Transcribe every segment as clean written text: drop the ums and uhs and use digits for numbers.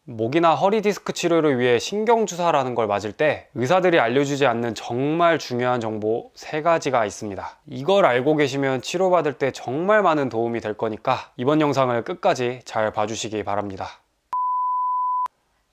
목이나 허리 디스크 치료를 위해 신경주사라는 걸 맞을 때 의사들이 알려주지 않는 정말 중요한 정보 3가지가 있습니다. 이걸 알고 계시면 치료받을 때 정말 많은 도움이 될 거니까 이번 영상을 끝까지 잘 봐주시기 바랍니다.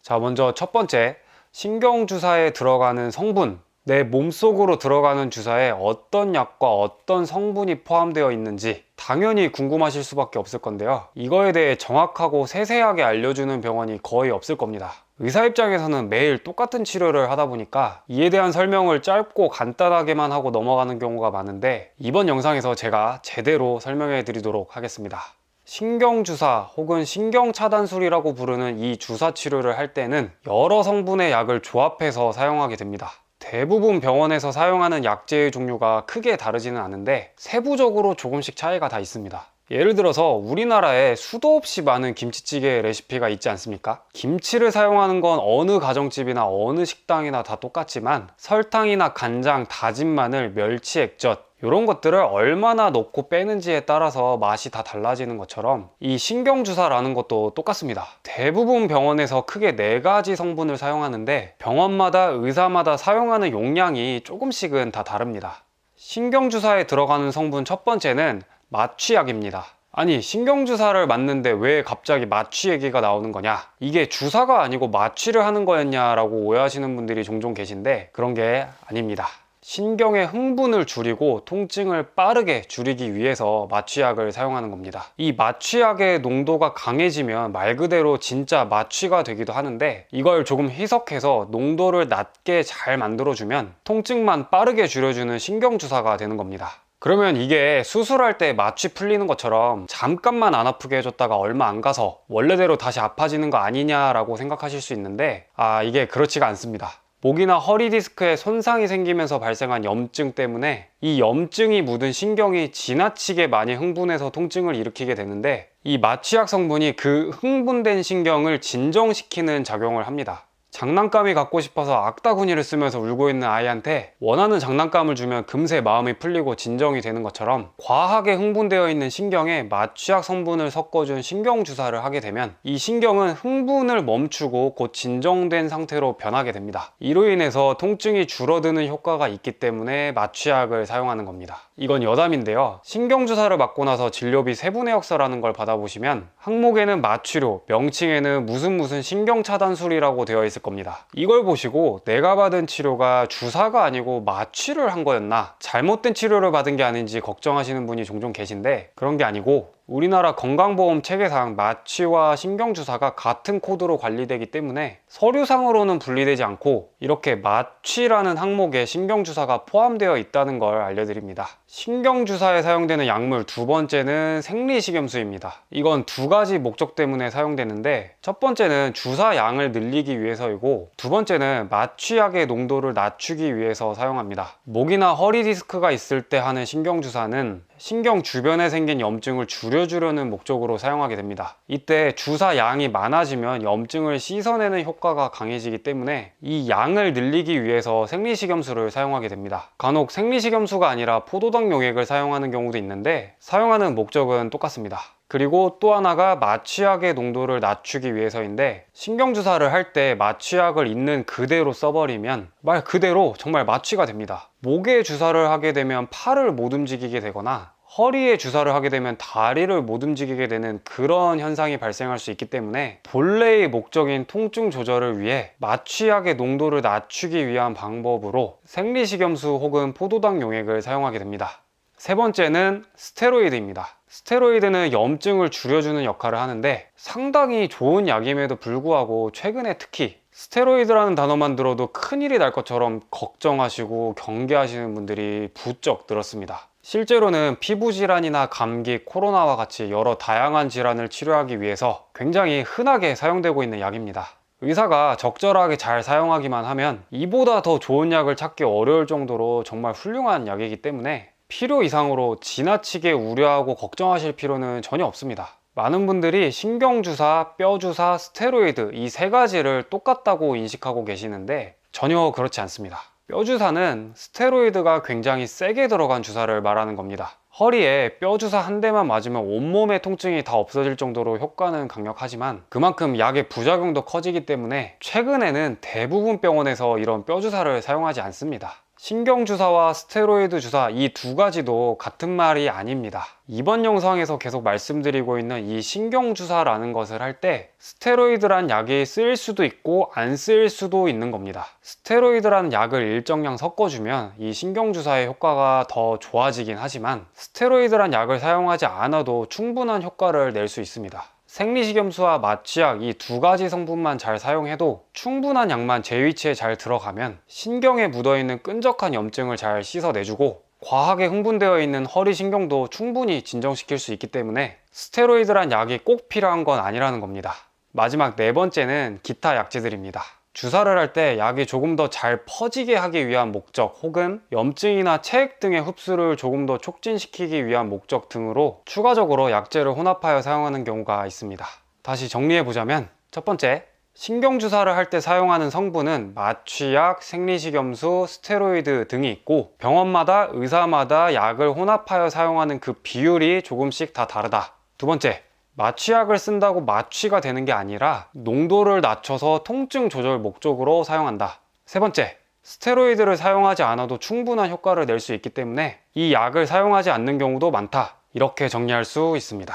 자, 먼저 첫 번째, 신경주사에 들어가는 성분, 내 몸속으로 들어가는 주사에 어떤 약과 어떤 성분이 포함되어 있는지 당연히 궁금하실 수밖에 없을 건데요. 이거에 대해 정확하고 세세하게 알려주는 병원이 거의 없을 겁니다. 의사 입장에서는 매일 똑같은 치료를 하다 보니까 이에 대한 설명을 짧고 간단하게만 하고 넘어가는 경우가 많은데, 이번 영상에서 제가 제대로 설명해 드리도록 하겠습니다. 신경주사 혹은 신경차단술이라고 부르는 이 주사 치료를 할 때는 여러 성분의 약을 조합해서 사용하게 됩니다. 대부분 병원에서 사용하는 약제의 종류가 크게 다르지는 않은데 세부적으로 조금씩 차이가 다 있습니다. 예를 들어서 우리나라에 수도 없이 많은 김치찌개 레시피가 있지 않습니까? 김치를 사용하는 건 어느 가정집이나 어느 식당이나 다 똑같지만 설탕이나 간장, 다진 마늘, 멸치 액젓 이런 것들을 얼마나 넣고 빼는지에 따라서 맛이 다 달라지는 것처럼 이 신경주사라는 것도 똑같습니다. 대부분 병원에서 크게 4가지 성분을 사용하는데 병원마다 의사마다 사용하는 용량이 조금씩은 다 다릅니다. 신경주사에 들어가는 성분 첫 번째는 마취약입니다. 아니, 신경주사를 맞는데 왜 갑자기 마취 얘기가 나오는 거냐? 이게 주사가 아니고 마취를 하는 거였냐라고 오해하시는 분들이 종종 계신데 그런 게 아닙니다. 신경의 흥분을 줄이고 통증을 빠르게 줄이기 위해서 마취약을 사용하는 겁니다. 이 마취약의 농도가 강해지면 말 그대로 진짜 마취가 되기도 하는데, 이걸 조금 희석해서 농도를 낮게 잘 만들어주면 통증만 빠르게 줄여주는 신경주사가 되는 겁니다. 그러면 이게 수술할 때 마취 풀리는 것처럼 잠깐만 안 아프게 해줬다가 얼마 안 가서 원래대로 다시 아파지는 거 아니냐라고 생각하실 수 있는데, 이게 그렇지가 않습니다. 목이나 허리 디스크에 손상이 생기면서 발생한 염증 때문에 이 염증이 묻은 신경이 지나치게 많이 흥분해서 통증을 일으키게 되는데, 이 마취약 성분이 그 흥분된 신경을 진정시키는 작용을 합니다. 장난감이 갖고 싶어서 악다구니를 쓰면서 울고 있는 아이한테 원하는 장난감을 주면 금세 마음이 풀리고 진정이 되는 것처럼 과하게 흥분되어 있는 신경에 마취약 성분을 섞어준 신경주사를 하게 되면 이 신경은 흥분을 멈추고 곧 진정된 상태로 변하게 됩니다. 이로 인해서 통증이 줄어드는 효과가 있기 때문에 마취약을 사용하는 겁니다. 이건 여담인데요, 신경주사를 맞고 나서 진료비 세분의역서라는 걸 받아보시면 항목에는 마취료, 명칭에는 무슨 신경차단술이라고 되어 있을 겁니다. 이걸 보시고 내가 받은 치료가 주사가 아니고 마취를 한 거였나, 잘못된 치료를 받은 게 아닌지 걱정하시는 분이 종종 계신데 그런 게 아니고, 우리나라 건강보험 체계상 마취와 신경주사가 같은 코드로 관리되기 때문에 서류상으로는 분리되지 않고 이렇게 마취라는 항목에 신경주사가 포함되어 있다는 걸 알려드립니다. 신경주사에 사용되는 약물 두 번째는 생리식염수입니다. 이건 2가지 목적 때문에 사용되는데, 첫 번째는 주사 양을 늘리기 위해서이고 두 번째는 마취약의 농도를 낮추기 위해서 사용합니다. 목이나 허리 디스크가 있을 때 하는 신경주사는 신경 주변에 생긴 염증을 줄여주려는 목적으로 사용하게 됩니다. 이때 주사 양이 많아지면 염증을 씻어내는 효과가 강해지기 때문에 이 양을 늘리기 위해서 생리식염수를 사용하게 됩니다. 간혹 생리식염수가 아니라 포도당 용액을 사용하는 경우도 있는데 사용하는 목적은 똑같습니다. 그리고 또 하나가 마취약의 농도를 낮추기 위해서인데, 신경주사를 할 때 마취약을 있는 그대로 써버리면 말 그대로 정말 마취가 됩니다. 목에 주사를 하게 되면 팔을 못 움직이게 되거나 허리에 주사를 하게 되면 다리를 못 움직이게 되는 그런 현상이 발생할 수 있기 때문에 본래의 목적인 통증 조절을 위해 마취약의 농도를 낮추기 위한 방법으로 생리식염수 혹은 포도당 용액을 사용하게 됩니다. 세 번째는 스테로이드입니다. 스테로이드는 염증을 줄여주는 역할을 하는데 상당히 좋은 약임에도 불구하고 최근에 특히 스테로이드라는 단어만 들어도 큰일이 날 것처럼 걱정하시고 경계하시는 분들이 부쩍 늘었습니다. 실제로는 피부질환이나 감기, 코로나와 같이 여러 다양한 질환을 치료하기 위해서 굉장히 흔하게 사용되고 있는 약입니다. 의사가 적절하게 잘 사용하기만 하면 이보다 더 좋은 약을 찾기 어려울 정도로 정말 훌륭한 약이기 때문에 필요 이상으로 지나치게 우려하고 걱정하실 필요는 전혀 없습니다. 많은 분들이 신경주사, 뼈주사, 스테로이드 이 3가지를 똑같다고 인식하고 계시는데 전혀 그렇지 않습니다. 뼈주사는 스테로이드가 굉장히 세게 들어간 주사를 말하는 겁니다. 허리에 뼈 주사 한 대만 맞으면 온몸의 통증이 다 없어질 정도로 효과는 강력하지만 그만큼 약의 부작용도 커지기 때문에 최근에는 대부분 병원에서 이런 뼈 주사를 사용하지 않습니다. 신경주사와 스테로이드 주사 이 두 가지도 같은 말이 아닙니다. 이번 영상에서 계속 말씀드리고 있는 이 신경주사라는 것을 할 때 스테로이드란 약이 쓰일 수도 있고 안 쓰일 수도 있는 겁니다. 스테로이드라는 약을 일정량 섞어주면 이 신경주사의 효과가 더 좋아지긴 하지만 스테로이드란 약을 사용하지 않아도 충분한 효과를 낼 수 있습니다. 생리식염수와 마취약 이 두 가지 성분만 잘 사용해도 충분한 양만 제 위치에 잘 들어가면 신경에 묻어있는 끈적한 염증을 잘 씻어내주고 과하게 흥분되어 있는 허리 신경도 충분히 진정시킬 수 있기 때문에 스테로이드란 약이 꼭 필요한 건 아니라는 겁니다. 마지막 네 번째는 기타 약제들입니다. 주사를 할 때 약이 조금 더 잘 퍼지게 하기 위한 목적 혹은 염증이나 체액 등의 흡수를 조금 더 촉진시키기 위한 목적 등으로 추가적으로 약제를 혼합하여 사용하는 경우가 있습니다. 다시 정리해보자면 첫 번째, 신경주사를 할 때 사용하는 성분은 마취약, 생리식염수, 스테로이드 등이 있고 병원마다 의사마다 약을 혼합하여 사용하는 그 비율이 조금씩 다 다르다. 두 번째, 마취약을 쓴다고 마취가 되는 게 아니라 농도를 낮춰서 통증 조절 목적으로 사용한다. 세 번째, 스테로이드를 사용하지 않아도 충분한 효과를 낼 수 있기 때문에 이 약을 사용하지 않는 경우도 많다. 이렇게 정리할 수 있습니다.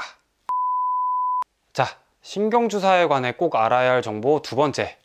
자, 신경주사에 관해 꼭 알아야 할 정보 두 번째,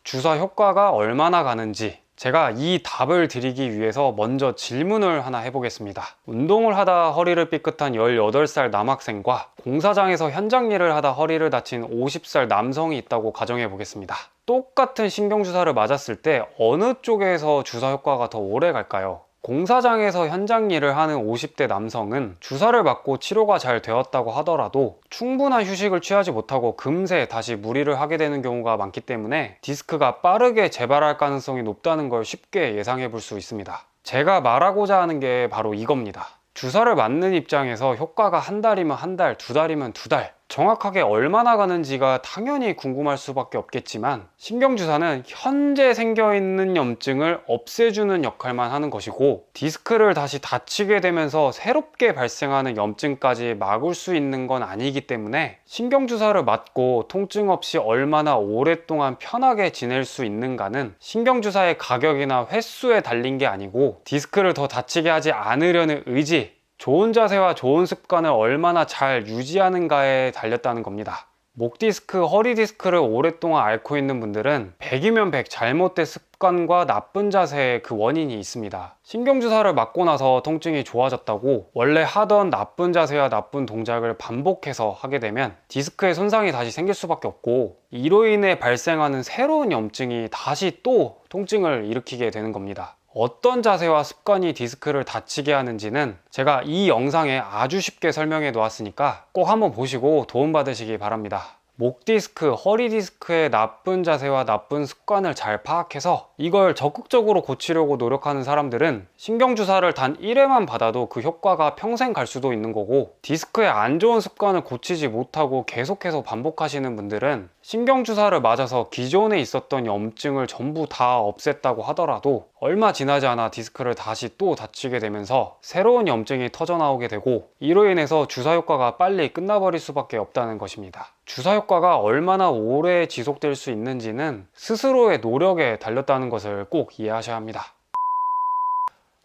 주사 효과가 얼마나 가는지. 제가 이 답을 드리기 위해서 먼저 질문을 하나 해보겠습니다. 운동을 하다 허리를 삐끗한 18살 남학생과 공사장에서 현장 일을 하다 허리를 다친 50살 남성이 있다고 가정해 보겠습니다. 똑같은 신경주사를 맞았을 때 어느 쪽에서 주사 효과가 더 오래 갈까요? 공사장에서 현장 일을 하는 50대 남성은 주사를 맞고 치료가 잘 되었다고 하더라도 충분한 휴식을 취하지 못하고 금세 다시 무리를 하게 되는 경우가 많기 때문에 디스크가 빠르게 재발할 가능성이 높다는 걸 쉽게 예상해 볼 수 있습니다. 제가 말하고자 하는 게 바로 이겁니다. 주사를 맞는 입장에서 효과가 한 달이면 한 달, 두 달이면 두 달, 정확하게 얼마나 가는지가 당연히 궁금할 수밖에 없겠지만 신경주사는 현재 생겨있는 염증을 없애주는 역할만 하는 것이고 디스크를 다시 다치게 되면서 새롭게 발생하는 염증까지 막을 수 있는 건 아니기 때문에 신경주사를 맞고 통증 없이 얼마나 오랫동안 편하게 지낼 수 있는가는 신경주사의 가격이나 횟수에 달린 게 아니고 디스크를 더 다치게 하지 않으려는 의지, 좋은 자세와 좋은 습관을 얼마나 잘 유지하는가에 달렸다는 겁니다. 목 디스크, 허리 디스크를 오랫동안 앓고 있는 분들은 100이면 100 잘못된 습관과 나쁜 자세의 그 원인이 있습니다. 신경주사를 맞고 나서 통증이 좋아졌다고 원래 하던 나쁜 자세와 나쁜 동작을 반복해서 하게 되면 디스크에 손상이 다시 생길 수밖에 없고 이로 인해 발생하는 새로운 염증이 다시 또 통증을 일으키게 되는 겁니다. 어떤 자세와 습관이 디스크를 다치게 하는지는 제가 이 영상에 아주 쉽게 설명해 놓았으니까 꼭 한번 보시고 도움받으시기 바랍니다. 목 디스크, 허리 디스크의 나쁜 자세와 나쁜 습관을 잘 파악해서 이걸 적극적으로 고치려고 노력하는 사람들은 신경주사를 단 1회만 받아도 그 효과가 평생 갈 수도 있는 거고 디스크의 안 좋은 습관을 고치지 못하고 계속해서 반복하시는 분들은 신경주사를 맞아서 기존에 있었던 염증을 전부 다 없앴다고 하더라도 얼마 지나지 않아 디스크를 다시 또 다치게 되면서 새로운 염증이 터져나오게 되고 이로 인해서 주사 효과가 빨리 끝나버릴 수밖에 없다는 것입니다. 주사 효과가 얼마나 오래 지속될 수 있는지는 스스로의 노력에 달렸다는 것을 꼭 이해하셔야 합니다.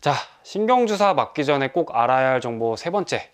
자, 신경주사 맞기 전에 꼭 알아야 할 정보 세 번째,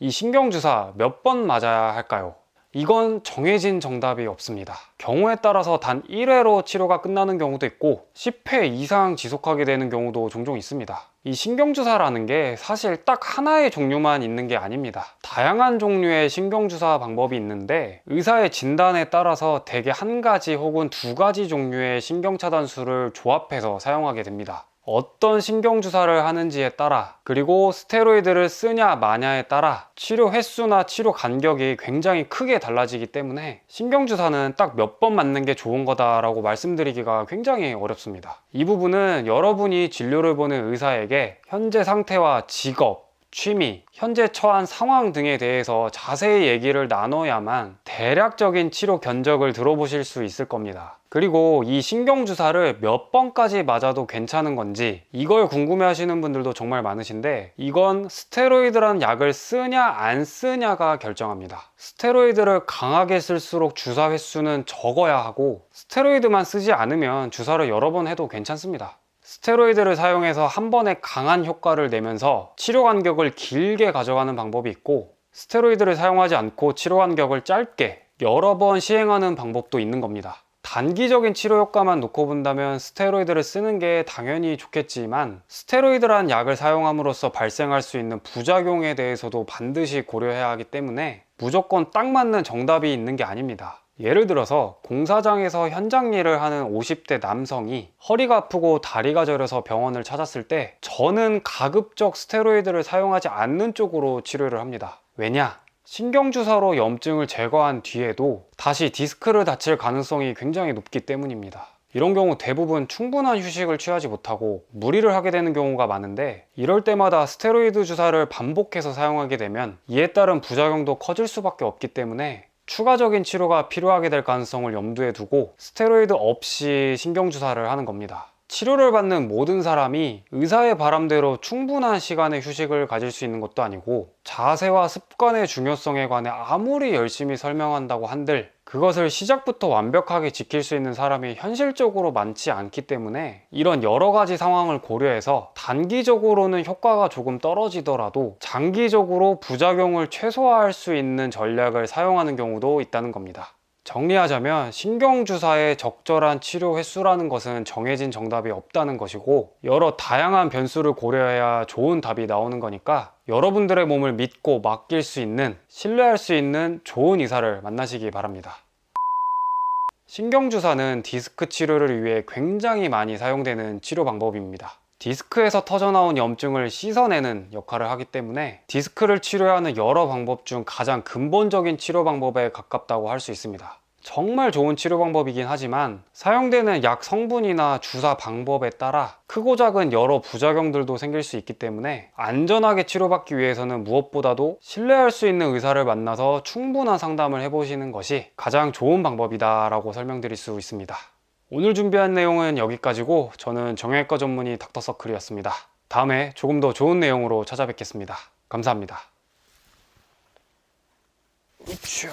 이 신경주사 몇 번 맞아야 할까요? 이건 정해진 정답이 없습니다. 경우에 따라서 단 1회로 치료가 끝나는 경우도 있고 10회 이상 지속하게 되는 경우도 종종 있습니다. 이 신경주사라는 게 사실 딱 하나의 종류만 있는 게 아닙니다. 다양한 종류의 신경주사 방법이 있는데 의사의 진단에 따라서 대개 한 가지 혹은 두 가지 종류의 신경차단술을 조합해서 사용하게 됩니다. 어떤 신경주사를 하는지에 따라 그리고 스테로이드를 쓰냐 마냐에 따라 치료 횟수나 치료 간격이 굉장히 크게 달라지기 때문에 신경주사는 딱 몇 번 맞는 게 좋은 거다라고 말씀드리기가 굉장히 어렵습니다. 이 부분은 여러분이 진료를 보는 의사에게 현재 상태와 직업, 취미, 현재 처한 상황 등에 대해서 자세히 얘기를 나눠야만 대략적인 치료 견적을 들어보실 수 있을 겁니다. 그리고 이 신경주사를 몇 번까지 맞아도 괜찮은 건지 이걸 궁금해 하시는 분들도 정말 많으신데, 이건 스테로이드라는 약을 쓰냐 안 쓰냐가 결정합니다. 스테로이드를 강하게 쓸수록 주사 횟수는 적어야 하고, 스테로이드만 쓰지 않으면 주사를 여러 번 해도 괜찮습니다. 스테로이드를 사용해서 한 번에 강한 효과를 내면서 치료 간격을 길게 가져가는 방법이 있고, 스테로이드를 사용하지 않고 치료 간격을 짧게 여러 번 시행하는 방법도 있는 겁니다. 단기적인 치료 효과만 놓고 본다면 스테로이드를 쓰는 게 당연히 좋겠지만, 스테로이드라는 약을 사용함으로써 발생할 수 있는 부작용에 대해서도 반드시 고려해야 하기 때문에 무조건 딱 맞는 정답이 있는 게 아닙니다. 예를 들어서 공사장에서 현장 일을 하는 50대 남성이 허리가 아프고 다리가 저려서 병원을 찾았을 때, 저는 가급적 스테로이드를 사용하지 않는 쪽으로 치료를 합니다. 왜냐? 신경주사로 염증을 제거한 뒤에도 다시 디스크를 다칠 가능성이 굉장히 높기 때문입니다. 이런 경우 대부분 충분한 휴식을 취하지 못하고 무리를 하게 되는 경우가 많은데, 이럴 때마다 스테로이드 주사를 반복해서 사용하게 되면 이에 따른 부작용도 커질 수밖에 없기 때문에 추가적인 치료가 필요하게 될 가능성을 염두에 두고 스테로이드 없이 신경주사를 하는 겁니다. 치료를 받는 모든 사람이 의사의 바람대로 충분한 시간의 휴식을 가질 수 있는 것도 아니고, 자세와 습관의 중요성에 관해 아무리 열심히 설명한다고 한들 그것을 시작부터 완벽하게 지킬 수 있는 사람이 현실적으로 많지 않기 때문에, 이런 여러 가지 상황을 고려해서 단기적으로는 효과가 조금 떨어지더라도 장기적으로 부작용을 최소화할 수 있는 전략을 사용하는 경우도 있다는 겁니다. 정리하자면 신경주사의 적절한 치료 횟수라는 것은 정해진 정답이 없다는 것이고, 여러 다양한 변수를 고려해야 좋은 답이 나오는 거니까 여러분들의 몸을 믿고 맡길 수 있는, 신뢰할 수 있는 좋은 의사를 만나시기 바랍니다. 신경주사는 디스크 치료를 위해 굉장히 많이 사용되는 치료 방법입니다. 디스크에서 터져나온 염증을 씻어내는 역할을 하기 때문에 디스크를 치료하는 여러 방법 중 가장 근본적인 치료 방법에 가깝다고 할 수 있습니다. 정말 좋은 치료 방법이긴 하지만 사용되는 약 성분이나 주사 방법에 따라 크고 작은 여러 부작용들도 생길 수 있기 때문에 안전하게 치료받기 위해서는 무엇보다도 신뢰할 수 있는 의사를 만나서 충분한 상담을 해보시는 것이 가장 좋은 방법이다 라고 설명드릴 수 있습니다. 오늘 준비한 내용은 여기까지고, 저는 정형외과 전문의 닥터서클이었습니다. 다음에 조금 더 좋은 내용으로 찾아뵙겠습니다. 감사합니다. 으쌰.